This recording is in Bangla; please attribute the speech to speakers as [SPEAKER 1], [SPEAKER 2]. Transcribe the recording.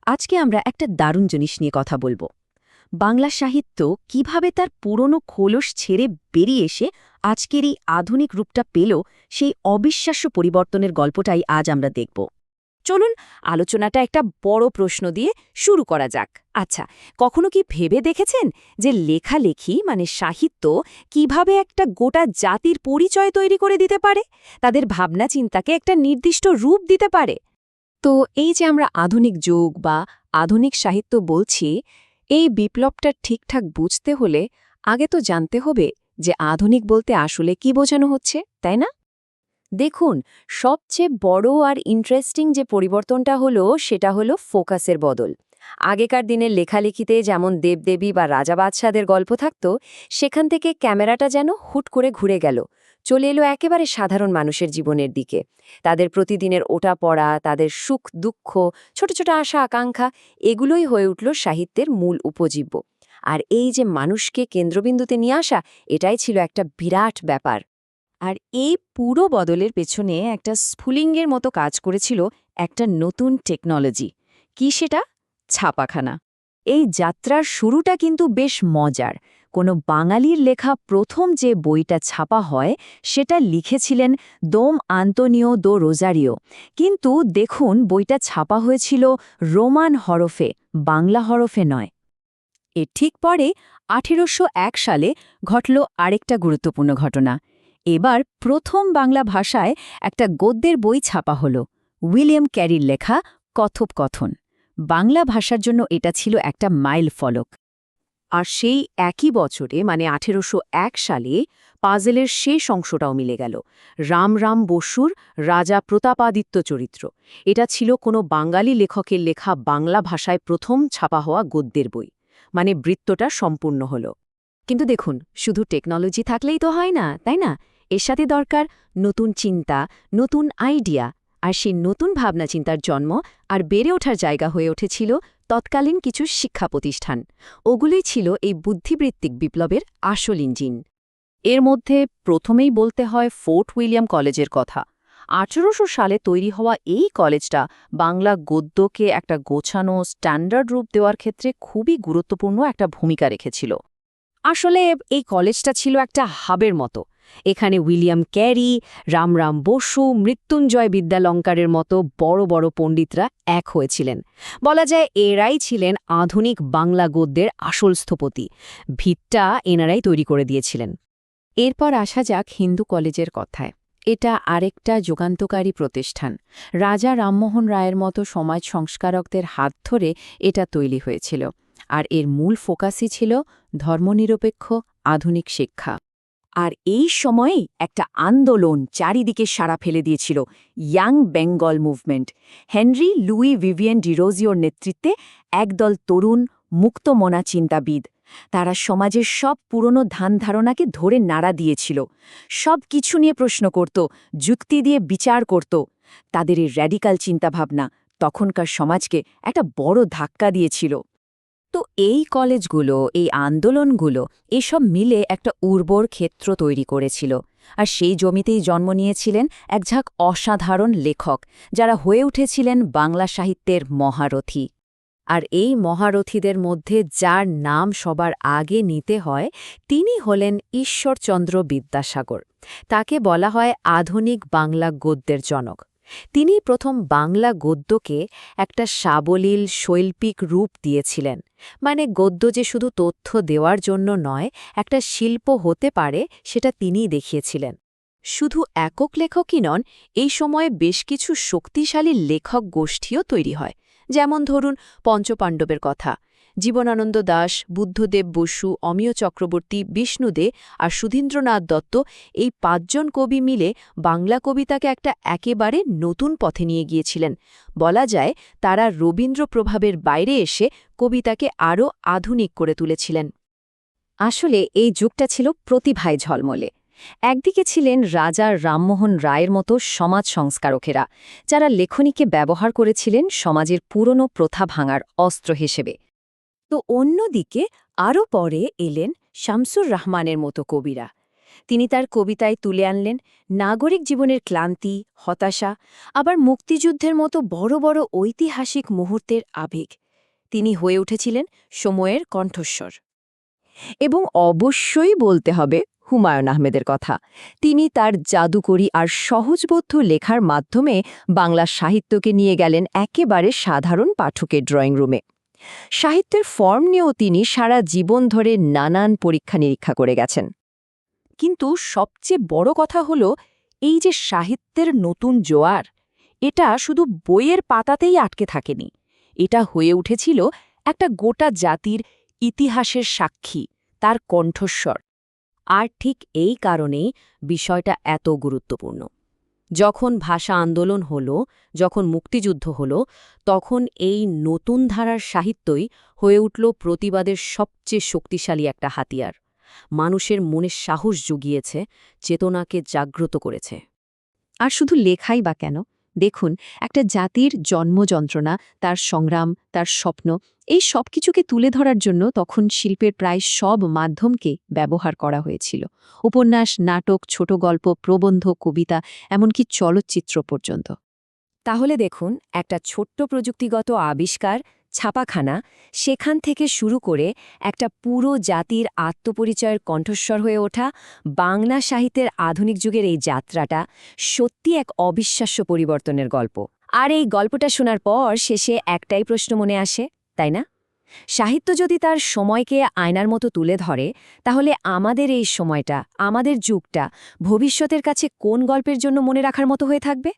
[SPEAKER 1] আজকে আমরা একটা দারুণ জিনিস নিয়ে কথা বলবো। বাংলা সাহিত্য কিভাবে তার পুরনো খোলস ছেড়ে বেরিয়ে এসে আজকের এই আধুনিক রূপটা পেল, সেই অবিশ্বাস্য পরিবর্তনের গল্পটাই আজ আমরা দেখব।
[SPEAKER 2] চলুন আলোচনাটা একটা বড় প্রশ্ন দিয়ে শুরু করা যাক। আচ্ছা, কখনো কি ভেবে দেখেছেন যে লেখালেখি মানে সাহিত্য কিভাবে একটা গোটা জাতির পরিচয় তৈরি করে দিতে পারে, তাদের ভাবনা চিন্তাকে একটা নির্দিষ্ট রূপ দিতে পারে? তো এই যে আমরা আধুনিক যুগ বা আধুনিক সাহিত্য বলছি, এই বিপ্লবটা ঠিকঠাক বুঝতে হলে আগে তো জানতে হবে যে আধুনিক বলতে আসলে কি বোঝানো হচ্ছে, তাই না? দেখুন, সবচেয়ে বড় আর ইন্টারেস্টিং যে পরিবর্তনটা হলো সেটা হলো ফোকাসের বদল। আগেকার দিনের লেখালেখিতে যেমন দেবদেবী বা রাজা বাদশাদের গল্প থাকত, সেখান থেকে ক্যামেরাটা যেন হুট করে ঘুরে গেল, চলে এলো একেবারে সাধারণ মানুষের জীবনের দিকে। তাদের প্রতিদিনের ওঠা পড়া, তাদের সুখ দুঃখ, ছোট ছোট আশা আকাঙ্ক্ষা, এগুলোই হয়ে উঠল সাহিত্যের মূল উপজীব্য। আর এই যে মানুষকে কেন্দ্রবিন্দুতে নিয়ে আসা, এটাই ছিল একটা বিরাট ব্যাপার। আর এই পুরো বদলের পেছনে একটা স্ফুলিঙ্গের মতো কাজ করেছিল একটা নতুন টেকনোলজি। কি সেটা? ছাপাখানা। এই যাত্রার শুরুটা কিন্তু বেশ মজার। কোনো বাঙালির লেখা প্রথম যে বইটা ছাপা হয় সেটা লিখেছিলেন দোম আন্তোনিও দো রোজারিও। কিন্তু দেখুন, বইটা ছাপা হয়েছিল রোমান হরফে, বাংলা হরফে নয়। এর ঠিক পরে ১৮০১ সালে ঘটল আরেকটা গুরুত্বপূর্ণ ঘটনা। এবার প্রথম বাংলা ভাষায় একটা গদ্যের বই ছাপা হল, উইলিয়াম ক্যারির লেখা কথোপকথন। বাংলা ভাষার জন্য এটা ছিল একটা মাইল ফলক। আর সেই একই বছরে মানে ১৮০১ সালে পাজেলের শেষ অংশটাও মিলে গেল। রাম রাম বসুর রাজা প্রতাপাদিত্য চরিত্র। এটা ছিল কোনো বাঙালি লেখকের লেখা বাংলা ভাষায় প্রথম ছাপা হওয়া গদ্যের বই। মানে বৃত্তটা সম্পূর্ণ হল। কিন্তু দেখুন, শুধু টেকনোলজি থাকলেই তো হয় না, তাই না? এর সাথে দরকার নতুন চিন্তা, নতুন আইডিয়া। আর সেই নতুন ভাবনা চিন্তার জন্ম আর বেড়ে ওঠার জায়গা হয়ে উঠেছিল তৎকালীন কিছু শিক্ষা প্রতিষ্ঠান। ওগুলোই ছিল এই বুদ্ধিবৃত্তিক বিপ্লবের আসল ইঞ্জিন। এর মধ্যে প্রথমেই বলতে হয় ফোর্ট উইলিয়াম কলেজের কথা। ১৮০০ সালে তৈরি হওয়া এই কলেজটা বাংলা গদ্যকে একটা গোছানো স্ট্যান্ডার্ড রূপ দেওয়ার ক্ষেত্রে খুবই গুরুত্বপূর্ণ একটা ভূমিকা রেখেছিল। আসলে এই কলেজটা ছিল একটা হাবের মতো। এখানে উইলিয়াম ক্যারি, রামরাম বসু, মৃত্যুঞ্জয় বিদ্যালঙ্কারের মতো বড় বড় পণ্ডিতরা এক হয়েছিলেন। বলা যায় এরাই ছিলেন আধুনিক বাংলা গদ্যের আসল স্থপতি। ভিতটা এনারাই তৈরি করে দিয়েছিলেন। এরপর আসা যাক হিন্দু কলেজের কথায়। এটা আরেকটা যুগান্তকারী প্রতিষ্ঠান। রাজা রামমোহন রায়ের মতো সমাজ সংস্কারকদের হাত ধরে এটা তৈরি হয়েছিল। আর এর মূল ফোকাসই ছিল ধর্মনিরপেক্ষ আধুনিক শিক্ষা। আর এই সময়েই একটা আন্দোলন চারিদিকে সাড়া ফেলে দিয়েছিল, young Bengal movement. Henry Louis Vivian ডিরোজিওর নেতৃত্বে একদল তরুণ মুক্তমনা চিন্তাবিদ। তারা সমাজের সব পুরনো ধ্যান ধারণাকে ধরে নাড়া দিয়েছিল। সব কিছু নিয়ে প্রশ্ন করত, যুক্তি দিয়ে বিচার করত। তাদের এই র্যাডিক্যাল চিন্তাভাবনা তখনকার সমাজকে একটা বড় ধাক্কা দিয়েছিল। তো এই কলেজগুলো, এই আন্দোলনগুলো, এসব মিলে একটা উর্বর ক্ষেত্র তৈরি করেছিল। আর সেই জমিতেই জন্ম নিয়েছিলেন একঝাঁক অসাধারণ লেখক, যারা হয়ে উঠেছিলেন বাংলা সাহিত্যের মহারথী। আর এই মহারথীদের মধ্যে যার নাম সবার আগে নিতে হয়, তিনি হলেন ঈশ্বরচন্দ্র বিদ্যাসাগর। তাকে বলা হয় আধুনিক বাংলা গদ্যের জনক। তিনি প্রথম বাংলা গদ্যকে একটা সাবলীল শৈল্পিক রূপ দিয়েছিলেন। মানে গদ্য যে শুধু তথ্য দেওয়ার জন্য নয়, একটা শিল্প হতে পারে, সেটা তিনিই দেখিয়েছিলেন। শুধু একক লেখকই নন, এই সময়ে বেশ কিছু শক্তিশালী লেখক গোষ্ঠীও তৈরি হয়। যেমন ধরুন পঞ্চপাণ্ডবের কথা। জীবনানন্দ দাশ, বুদ্ধদেব বসু, অমিয় চক্রবর্তী, বিষ্ণু দে আর সুধীন্দ্রনাথ দত্ত, এই ৫ জন কবি মিলে বাংলা কবিতাকে একটা একেবারে নতুন পথে নিয়ে গিয়েছিলেন। বলা যায় তারা রবীন্দ্র প্রভাবের বাইরে এসে কবিতাকে আরও আধুনিক করে তুলেছিলেন। আসলে এই যুগটা ছিল প্রতিভায় ঝলমলে। একদিকে ছিলেন রাজা রামমোহন রায়ের মতো সমাজ সংস্কারকেরা, যারা লেখনীকে ব্যবহার করেছিলেন সমাজের পুরনো প্রথা ভাঙার অস্ত্র হিসেবে। তো অন্যদিকে আরও পরে এলেন শামসুর রহমানের মতো কবিরা। তিনি তার কবিতায় তুলে আনলেন নাগরিক জীবনের ক্লান্তি, হতাশা, আবার মুক্তিযুদ্ধের মতো বড় বড় ঐতিহাসিক মুহূর্তের আবেগ। তিনি হয়ে উঠেছিলেন সময়ের কণ্ঠস্বর। এবং অবশ্যই বলতে হবে হুমায়ূন আহমেদের কথা। তিনি তার জাদুকরী আর সহজবোধ্য লেখার মাধ্যমে বাংলা সাহিত্যকে নিয়ে গেলেন একেবারে সাধারণ পাঠকের ড্রয়িং রুমে। সাহিত্যের ফর্ম নিয়েও তিনি সারা জীবন ধরে নানান পরীক্ষা নিরীক্ষা করে গেছেন। কিন্তু সবচেয়ে বড় কথা হলো এই যে সাহিত্যের নতুন জোয়ার, এটা শুধু বইয়ের পাতাতেই আটকে থাকেনি। এটা হয়ে উঠেছিল একটা গোটা জাতির ইতিহাসের সাক্ষী, তার কণ্ঠস্বর। আর ঠিক এই কারণেই বিষয়টা এত গুরুত্বপূর্ণ। যখন ভাষা আন্দোলন হলো, যখন মুক্তিযুদ্ধ হলো, তখন এই নতুন ধারার সাহিত্যই হয়ে উঠল প্রতিবাদের সবচেয়ে শক্তিশালী একটা হাতিয়ার। মানুষের মনে সাহস জুগিয়েছে, চেতনাকে জাগ্রত করেছে।
[SPEAKER 3] আর শুধু লেখাই বা কেন, দেখুন, একটা জাতির জন্মযন্ত্রণা, তার সংগ্রাম, তার স্বপ্ন, এই সব কিছুকে তুলে ধরার জন্য তখন শিল্পের প্রায় সব মাধ্যমকে ব্যবহার করা হয়েছিল। উপন্যাস, নাটক, ছোট গল্প, প্রবন্ধ, কবিতা, এমনকি চলচ্চিত্র পর্যন্ত।
[SPEAKER 2] তাহলে দেখুন, একটা ছোট্ট প্রযুক্তিগত আবিষ্কার, ছাপাখানা, সেখান থেকে শুরু করে একটা পুরো জাতির আত্মপরিচয়ের কণ্ঠস্বর হয়ে ওঠা বাংলা সাহিত্যের আধুনিক যুগের এই যাত্রাটা সত্যি এক অবিশ্বাস্য পরিবর্তনের গল্প। আর এই গল্পটা শোনার পর শেষে একটাই প্রশ্ন মনে আসে, তাই না? সাহিত্য যদি তার সময়কে আয়নার মতো তুলে ধরে, তাহলে আমাদের এই সময়টা, আমাদের যুগটা ভবিষ্যতের কাছে কোন গল্পের জন্য মনে রাখার মতো হয়ে থাকবে?